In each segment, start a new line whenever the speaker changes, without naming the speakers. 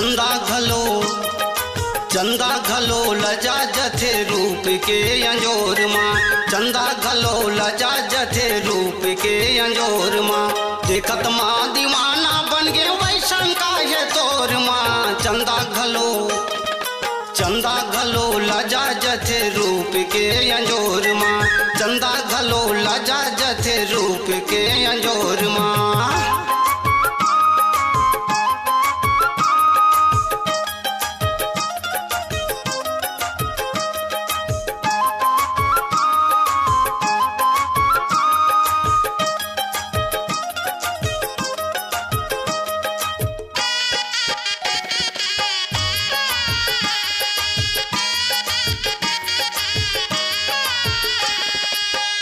चंदा घलो लजा जथे रूप के अंजोर माँ। चंदा घलो लजा जथे रूप के अंजोर माँ। देखत माँ दीवाना बन गए वैसन का ये तोर माँ। चंदा घलो लजा जथे रूप के अंजोर माँ। चंदा घलो लजा जथे रूप के अंजोर माँ।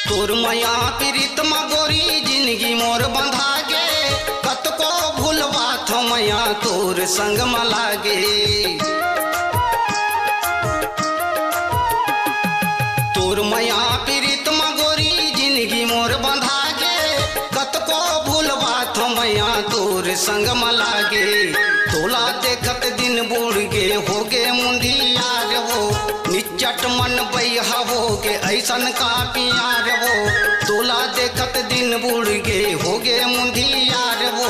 तोर मया पीरित गोरी जिंदगी मोर बंधा गे। कत को भूलवा थो मया तोर संग मलागे। तोर मया पीरित गोरी जिंदगी मोर बंधा गे। कत को भूलवा थो मया तोर संग मलागे। तोला देखत दिन बूढ़ गे हो गे मुंडी यार वो। निचट मन बैहा हो गे ऐसन का प्यार वो। तोला देखत दिन बूढ़ गे हो गे मुंडी यार वो।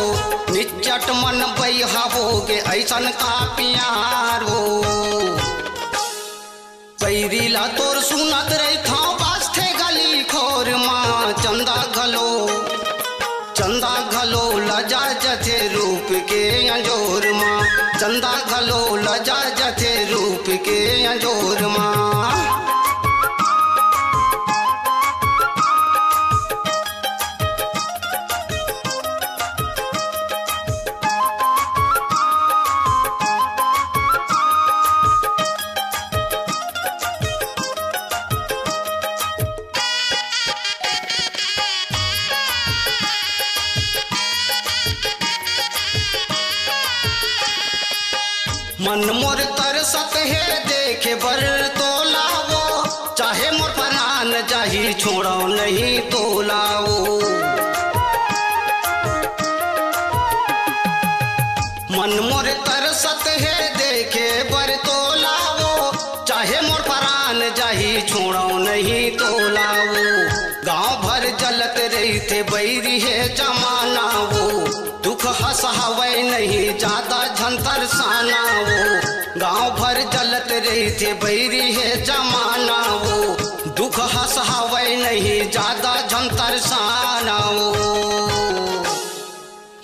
निचट मन बैहा हो गे ऐसन का प्यार वो। पैरीला तोर सुनत रही था बास थे गली खोर माँ। चंदा घलो लजा जथे रूप के अंजोर माँ। चंदा घलो लजा जथे रूप के अंजोर माँ। मन मोर तरसत है देखे बर तोलावो। चाहे मोर प्राण जाही छोड़ो नहीं तोलावो। मन मोर तरसत है देखे बर तोलावो। चाहे मोर प्राण जाही छोड़ो नहीं तोलावो। गांव भर जलत रही थे बैरी है जमाना वो। दुख हंसावे नहीं ज्यादा झंतर साना वो। गांव भर जलत रही थे बैरी है जमाना वो। दुख हंसावे नहीं ज्यादा झंतर साना वो।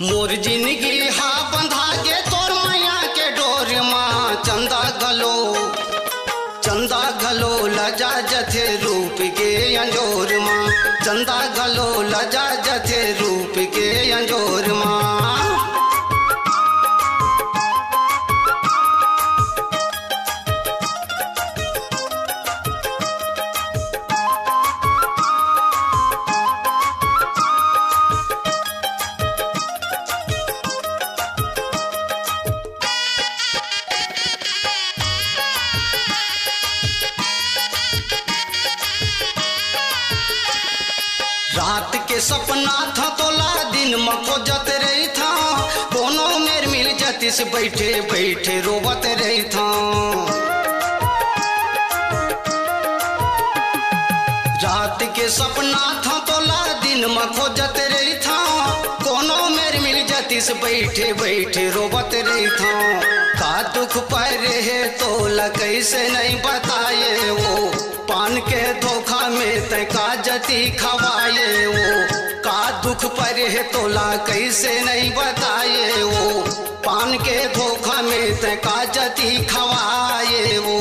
मोर जिंदगी हा बंधा गे तोर मैया के डोर माँ। चंदा घलो लजा जथे रूप के अंजोर माँ। चंदा घलो लजा जथे रूप के अंजोर माँ। रात के सपना था तोला दिन में खोजत रही था। कोनो मेर मिल जती से बैठे बैठे रोवत रही था। रात के सपना था तोला दिन में खोजत रही था। कोनो मेर मिल जती से बैठे बैठे रोवत रही था। का दुख पर है तोला कैसे नहीं बताए वो। पान के धोखा में तय का जती खवाए वो। का दुख पर है तोला कैसे नहीं बताए वो। पान के धोखा में तय का जती खवाए वो।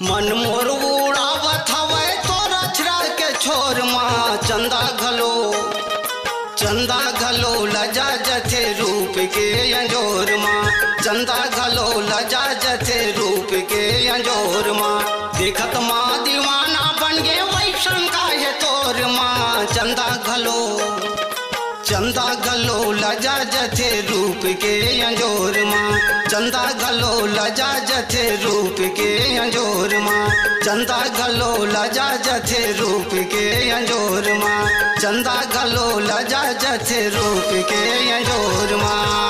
मन मोर उड़ावत हवे तोरा छरा के छोर माँ। चंदा घलो लजा जथे रूप के अंजोर माँ। चंदा घलो लजा जथे रूप के अंजोर माँ। देखत माँ दीवाना बन गए वैसन का है तोर माँ। चंदा घलो लजा जथे रूप के अंजोर माँ। चंदा घलो लजा जथे रूप के अंजोर माँ। चंदा घलो लजा जथे रूप के अंजोर माँ। चंदा घलो लजा जथे रूप के अंजोर माँ।